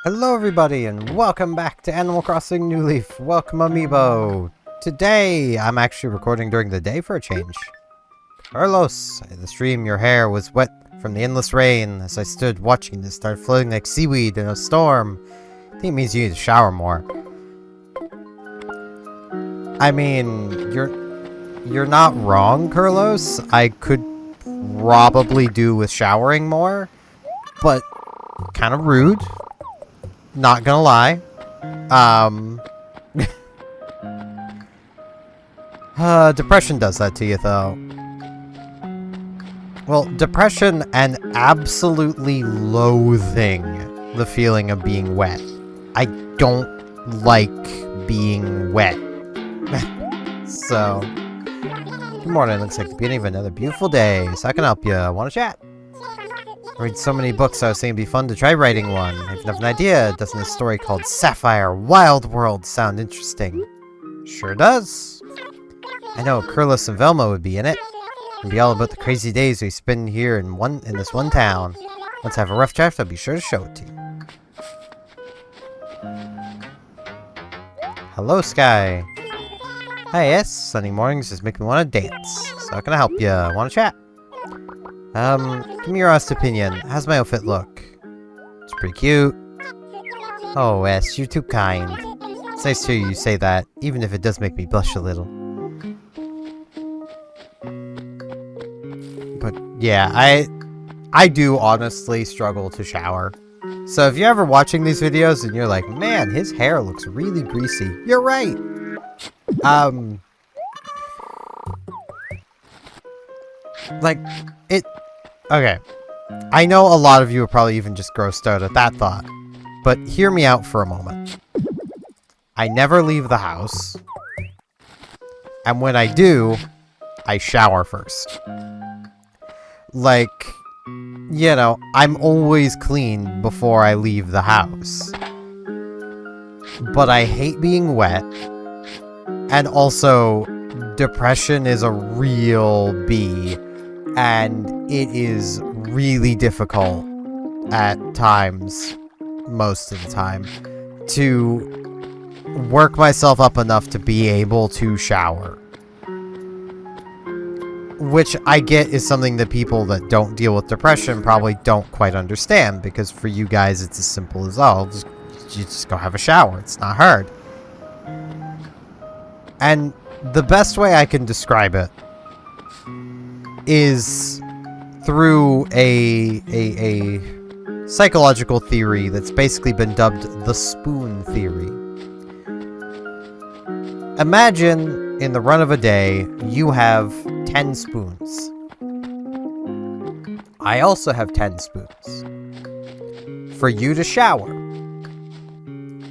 Hello everybody and welcome back to Animal Crossing New Leaf. Welcome Amiibo. Today, I'm actually recording during the day for a change. Carlos, the stream, your hair was wet from the endless rain as I stood watching it start floating like seaweed in a storm. I think it means you need to shower more. I mean, you're not wrong, Carlos. I could probably do with showering more, but kind of rude. Not gonna lie. Depression does that to you, though. Well, depression and absolutely loathing the feeling of being wet. I don't like being wet. So, good morning. Looks like the beginning of another beautiful day. So I can help you. Want to chat? I read so many books, I was saying it'd be fun to try writing one. I have an idea. Doesn't a story called Sapphire Wild World sound interesting? Sure does. I know Carlos and Velma would be in it. It'd be all about the crazy days we spend here in this one town. Once I have a rough draft, I'll be sure to show it to you. Hello, Sky. Hi, yes. Sunny mornings just make me want to dance. So how can I help you? Want to chat? Give me your honest opinion. How's my outfit look? It's pretty cute. Oh, yes, you're too kind. It's nice to hear you say that, even if it does make me blush a little. But, yeah, I do honestly struggle to shower. So if you're ever watching these videos and you're like, man, his hair looks really greasy, you're right. Okay. I know a lot of you are probably even just grossed out at that thought, but hear me out for a moment. I never leave the house, and when I do, I shower first. Like, you know, I'm always clean before I leave the house. But I hate being wet, and also, depression is a real bee. And it is really difficult at times, most of the time, to work myself up enough to be able to shower. Which I get is something that people that don't deal with depression probably don't quite understand, because for you guys it's as simple as, oh, you just go have a shower. It's not hard. And the best way I can describe it is through a psychological theory that's basically been dubbed the spoon theory. Imagine in the run of a day, you have 10 spoons. I also have 10 spoons. For you to shower,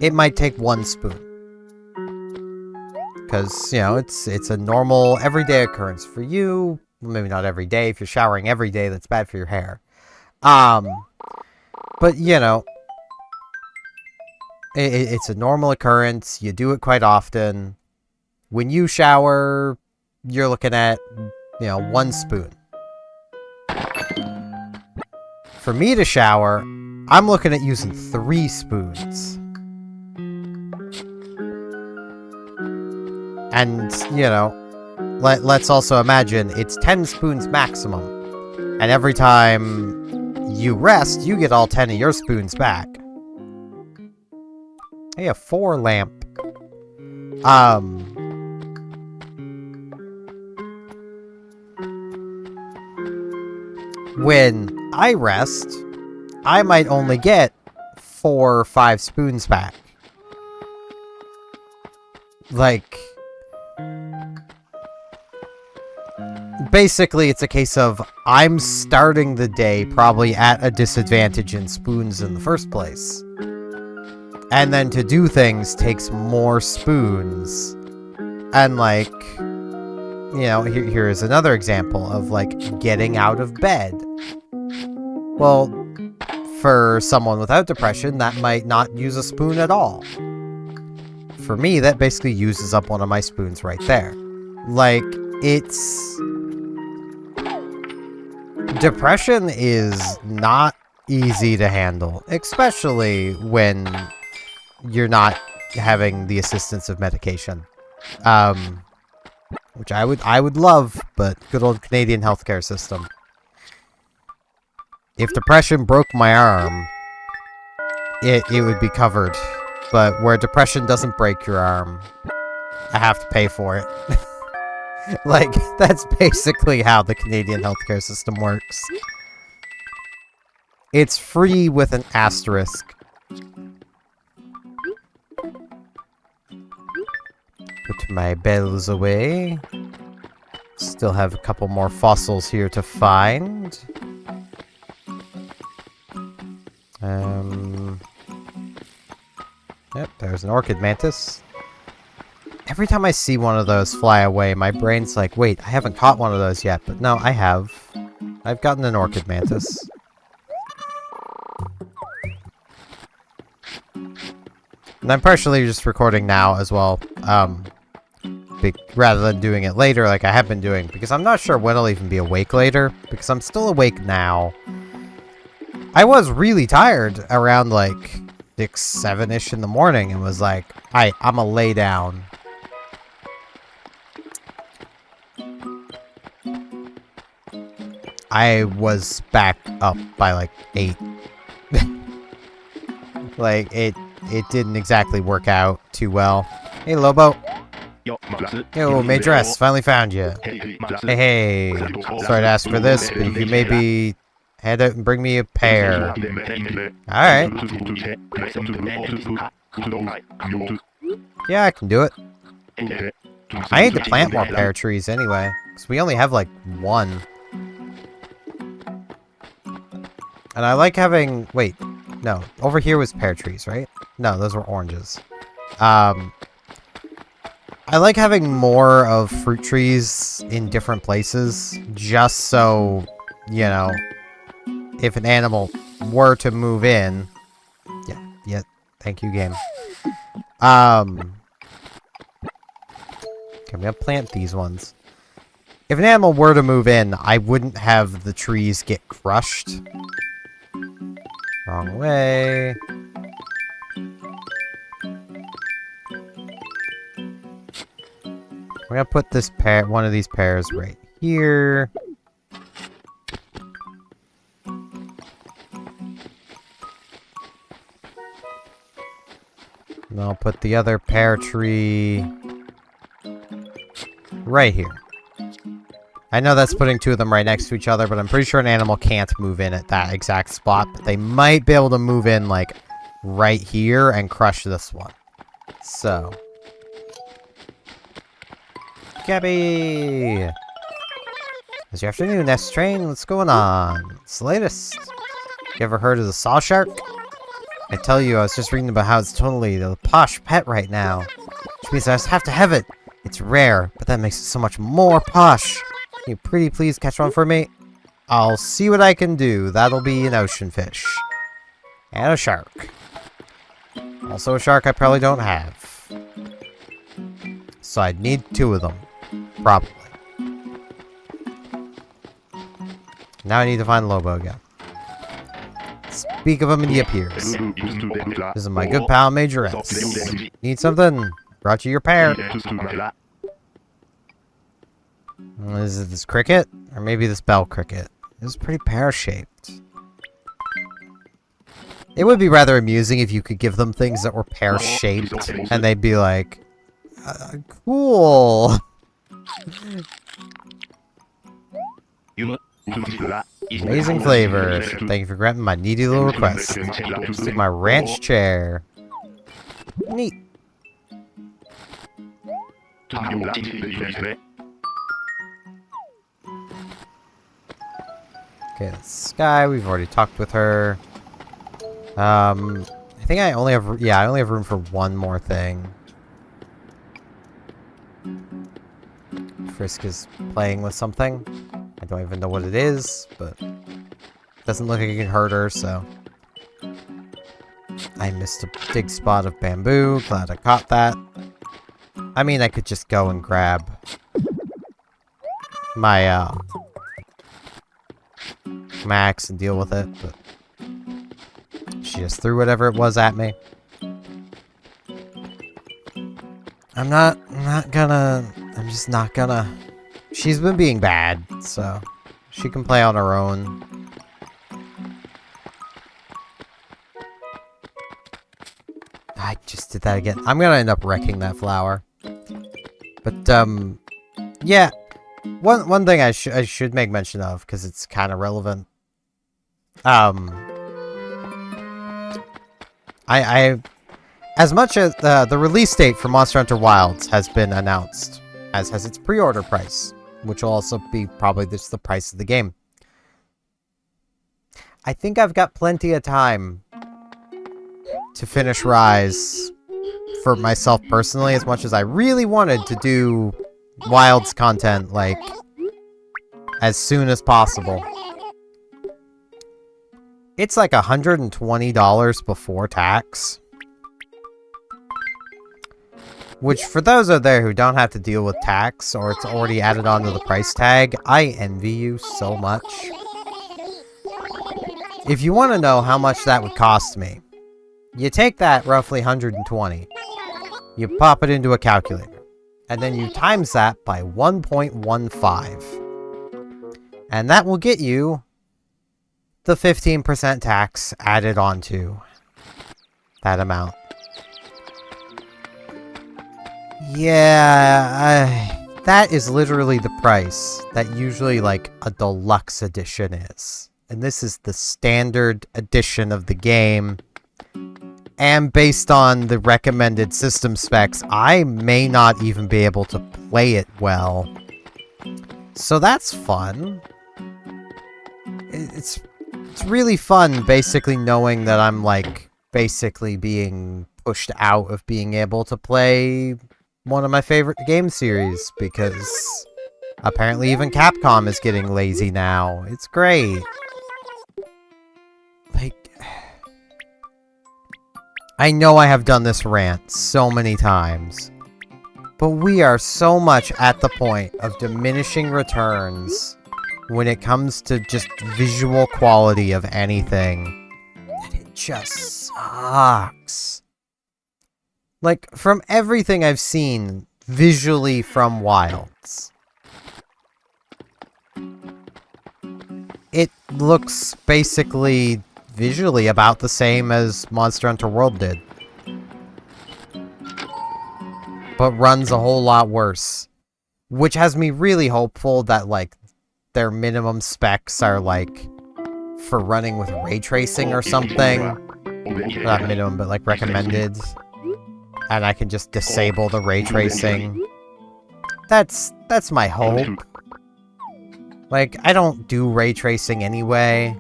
it might take 1 spoon. Because, you know, it's a normal, everyday occurrence for you. Maybe not every day. If you're showering every day, that's bad for your hair. But, you know, it's a normal occurrence. You do it quite often. When you shower, you're looking at, you know, 1 spoon. For me to shower, I'm looking at using 3 spoons. And, you know, let's also imagine it's 10 spoons maximum. And every time you rest, you get all 10 of your spoons back. Hey, a 4 lamp. When I rest, I might only get 4 or 5 spoons back. Like, basically, it's a case of I'm starting the day probably at a disadvantage in spoons in the first place. And then to do things takes more spoons. And like, you know, here is another example of like getting out of bed. Well, for someone without depression, that might not use a spoon at all. For me, that basically uses up one of my spoons right there. Like, it's Depression is not easy to handle, especially when you're not having the assistance of medication. Which I would love, but good old Canadian healthcare system. If depression broke my arm, it would be covered. But where depression doesn't break your arm, I have to pay for it. Like, that's basically how the Canadian healthcare system works. It's free with an asterisk. Put my bells away. Still have a couple more fossils here to find. Yep, there's an orchid mantis. Every time I see one of those fly away, my brain's like, wait, I haven't caught one of those yet. But no, I have. I've gotten an orchid mantis. And I'm partially just recording now as well. Rather than doing it later like I have been doing. Because I'm not sure when I'll even be awake later. Because I'm still awake now. I was really tired around like 6, 7-ish in the morning. And was like, I'm gonna lay down. I was back up by like 8. Like, it didn't exactly work out too well. Hey, Lobo. Yo, Majoress, finally found you. Hey. Sorry to ask for this, but if you maybe head out and bring me a pear. Alright. Yeah, I can do it. I need to plant more pear trees anyway, because we only have like 1. And I like having... Wait. No. Over here was pear trees, right? No, those were oranges. I like having more of fruit trees in different places. Just so, you know, if an animal were to move in... Yeah. Thank you, game. Okay, I'm gonna plant these ones. If an animal were to move in, I wouldn't have the trees get crushed. Wrong way. We're gonna put this one of these pears right here. And I'll put the other pear tree right here. I know that's putting 2 of them right next to each other, but I'm pretty sure an animal can't move in at that exact spot. But they might be able to move in, like, right here and crush this one. So. Gabby! How's your afternoon, S-Train? What's going on? What's the latest? You ever heard of the saw shark? I tell you, I was just reading about how it's totally the posh pet right now. Which means I just have to have it. It's rare, but that makes it so much more posh. Can you pretty please catch one for me? I'll see what I can do. That'll be an ocean fish. And a shark. Also a shark I probably don't have. So I'd need 2 of them. Probably. Now I need to find Lobo again. Speak of him and he appears. This is my good pal Majoress. Need something? Brought you your pear. Is it this cricket? Or maybe this bell cricket? It's pretty pear-shaped. It would be rather amusing if you could give them things that were pear-shaped, and they'd be like, cool. Amazing flavor. Thank you for granting my needy little request. Stick my ranch chair. Neat. Okay, that's Sky. We've already talked with her. I think I only have... Yeah, I only have room for 1 more thing. Frisk is playing with something. I don't even know what it is, but... Doesn't look like it can hurt her, so... I missed a big spot of bamboo. Glad I caught that. I mean, I could just go and grab... my, max and deal with it, but she just threw whatever it was at me. I'm just not gonna. She's been being bad, so she can play on her own. I just did that again. I'm gonna end up wrecking that flower. But, yeah. One thing I should make mention of, because it's kind of relevant. As much as the release date for Monster Hunter Wilds has been announced, as has its pre-order price, which will also be probably just the price of the game. I think I've got plenty of time to finish Rise for myself personally, as much as I really wanted to do Wilds content, like, as soon as possible. It's like $120 before tax. Which, for those out there who don't have to deal with tax, or it's already added onto the price tag, I envy you so much. If you want to know how much that would cost me, you take that roughly 120, you pop it into a calculator, and then you times that by 1.15. And that will get you the 15% tax added onto that amount. Yeah, that is literally the price that usually, like, a deluxe edition is. And this is the standard edition of the game. And based on the recommended system specs, I may not even be able to play it well. So that's fun. It's really fun, basically, knowing that I'm, like, basically being pushed out of being able to play one of my favorite game series, because apparently even Capcom is getting lazy now. It's great. Like, I know I have done this rant so many times, but we are so much at the point of diminishing returns when it comes to just visual quality of anything, that it just sucks. Like, from everything I've seen visually from Wilds, it looks basically visually about the same as Monster Hunter World did, but runs a whole lot worse, which has me really hopeful that, like, their minimum specs are, like, for running with ray tracing or something. Not minimum, but, like, recommended. And I can just disable the ray tracing. That's my hope. Like, I don't do ray tracing anyway.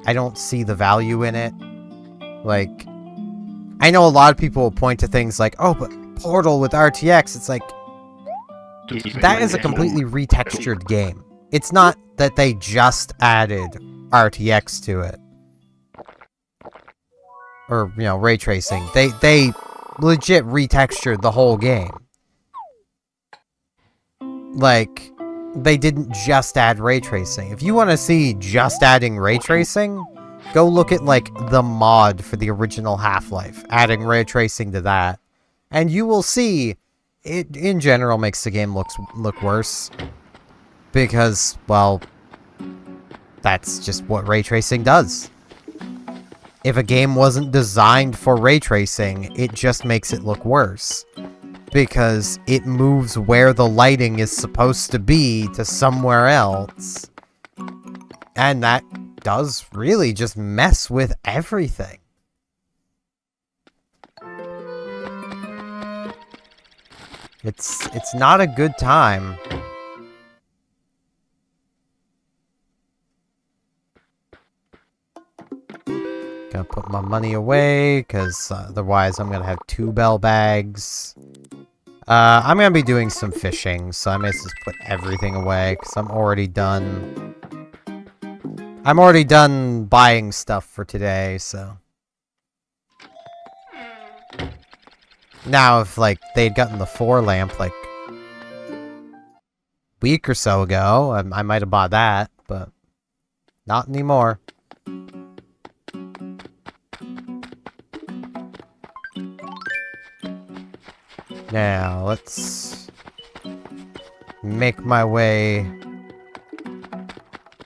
I don't see the value in it. Like, I know a lot of people will point to things like, oh, but Portal with RTX, it's like, that is a completely retextured game. It's not that they just added RTX to it. Or, you know, ray tracing. They legit retextured the whole game. Like, they didn't just add ray tracing. If you want to see just adding ray tracing, go look at, like, the mod for the original Half-Life, adding ray tracing to that, and you will see it in general makes the game look worse, because, well, that's just what ray tracing does. If a game wasn't designed for ray tracing, it just makes it look worse, because it moves where the lighting is supposed to be to somewhere else. And that does really just mess with everything. It's not a good time. Gonna put my money away, because otherwise I'm gonna have 2 bell bags. I'm gonna be doing some fishing, so I may just put everything away, because I'm already done. I'm already done buying stuff for today, so. Now, if, like, they'd gotten the 4 lamp, like, a week or so ago, I might have bought that, but Not anymore. Now, let's make my way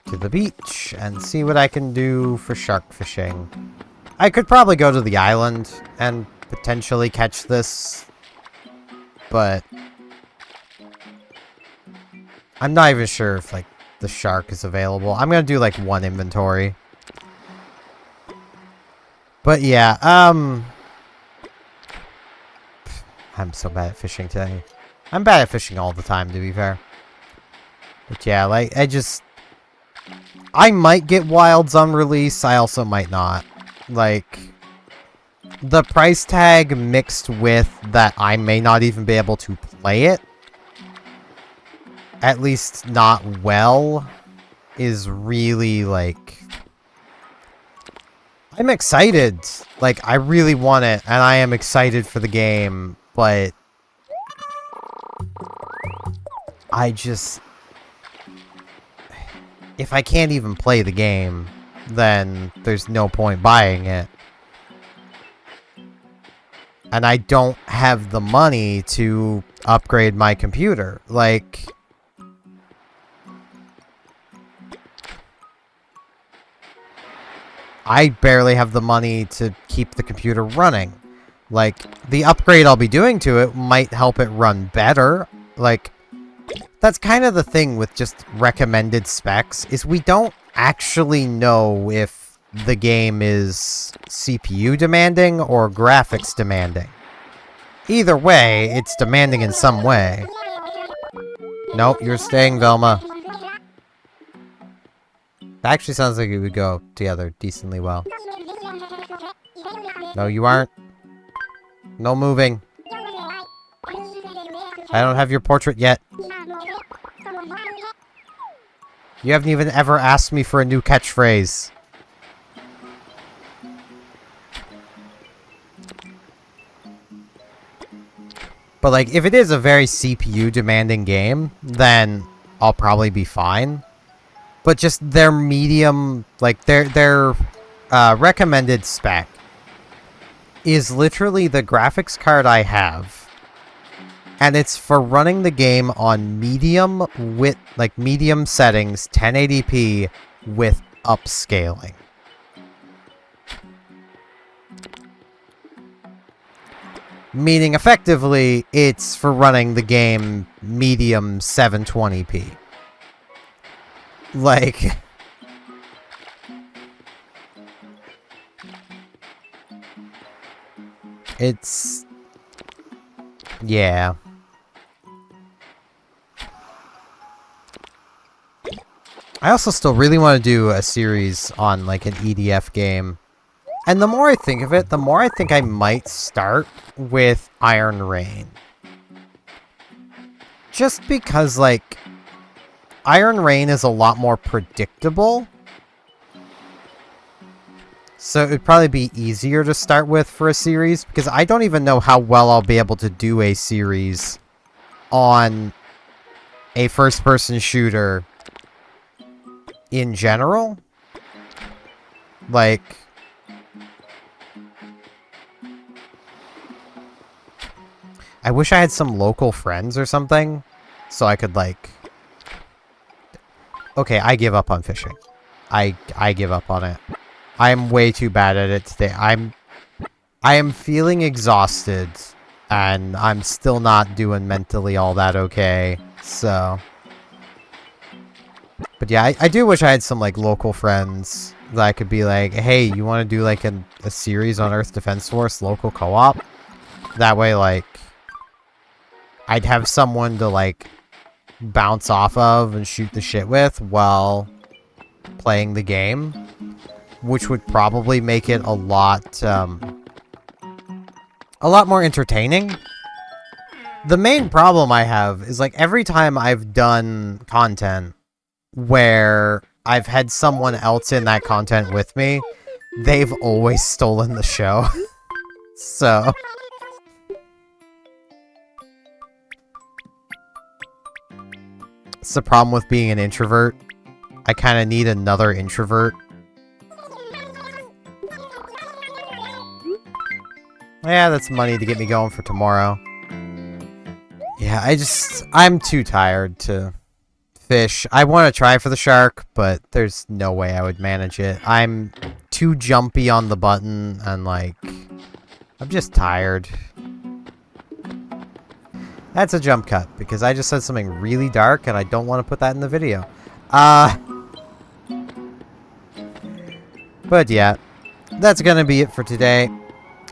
to the beach and see what I can do for shark fishing. I could probably go to the island and potentially catch this, but I'm not even sure if, like, the shark is available. I'm gonna do, like, one inventory. But yeah, I'm so bad at fishing today. I'm bad at fishing all the time, to be fair. But yeah, like, I might get wilds on release, I also might not. Like, the price tag mixed with that I may not even be able to play it, at least not well, is really, like... I'm excited. Like, I really want it, and I am excited for the game, but... I just... If I can't even play the game, then there's no point buying it. And I don't have the money to upgrade my computer. Like... I barely have the money to keep the computer running. Like, the upgrade I'll be doing to it might help it run better. Like... That's kind of the thing with just recommended specs, is we don't actually know if the game is CPU demanding or graphics demanding. Either way, it's demanding in some way. Nope, you're staying, Velma. That actually sounds like it would go together decently well. No, you aren't. No moving. I don't have your portrait yet. You haven't even ever asked me for a new catchphrase. But, like, if it is a very CPU-demanding game, then I'll probably be fine. But just their medium, like, their recommended spec is literally the graphics card I have. And it's for running the game on medium with, like, medium settings, 1080p with upscaling. Meaning, effectively, it's for running the game medium 720p. Like... It's... Yeah. I also still really want to do a series on, like, an EDF game. And the more I think of it, the more I think I might start with Iron Rain. Just because, like, Iron Rain is a lot more predictable. So it'd probably be easier to start with for a series, because I don't even know how well I'll be able to do a series on a first-person shooter in general. Like... I wish I had some local friends or something, so I could, like... Okay, I give up on fishing. I give up on it. I'm way too bad at it today. I am feeling exhausted, and I'm still not doing mentally all that okay, so... But yeah, I do wish I had some, like, local friends that I could be like, hey, you want to do, like, a series on Earth Defense Force local co-op? That way, like... I'd have someone to, like, bounce off of and shoot the shit with while playing the game, which would probably make it a lot more entertaining. The main problem I have is, like, every time I've done content where I've had someone else in that content with me, they've always stolen the show. So... It's the problem with being an introvert. I kind of need another introvert. Yeah, that's money to get me going for tomorrow. Yeah, I'm too tired to fish. I want to try for the shark, but there's no way I would manage it. I'm too jumpy on the button, and like, I'm just tired. That's a jump cut, because I just said something really dark, and I don't want to put that in the video. But yeah, that's gonna be it for today.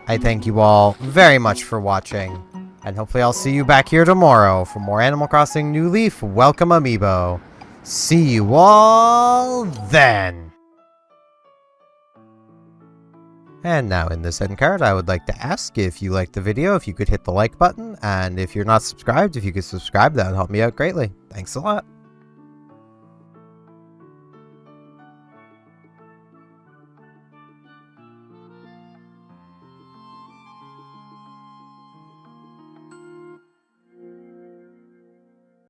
I thank you all very much for watching, and hopefully I'll see you back here tomorrow for more Animal Crossing New Leaf Welcome Amiibo. See you all then! And now in this end card, I would like to ask if you liked the video, if you could hit the like button, and if you're not subscribed, if you could subscribe, that would help me out greatly. Thanks a lot.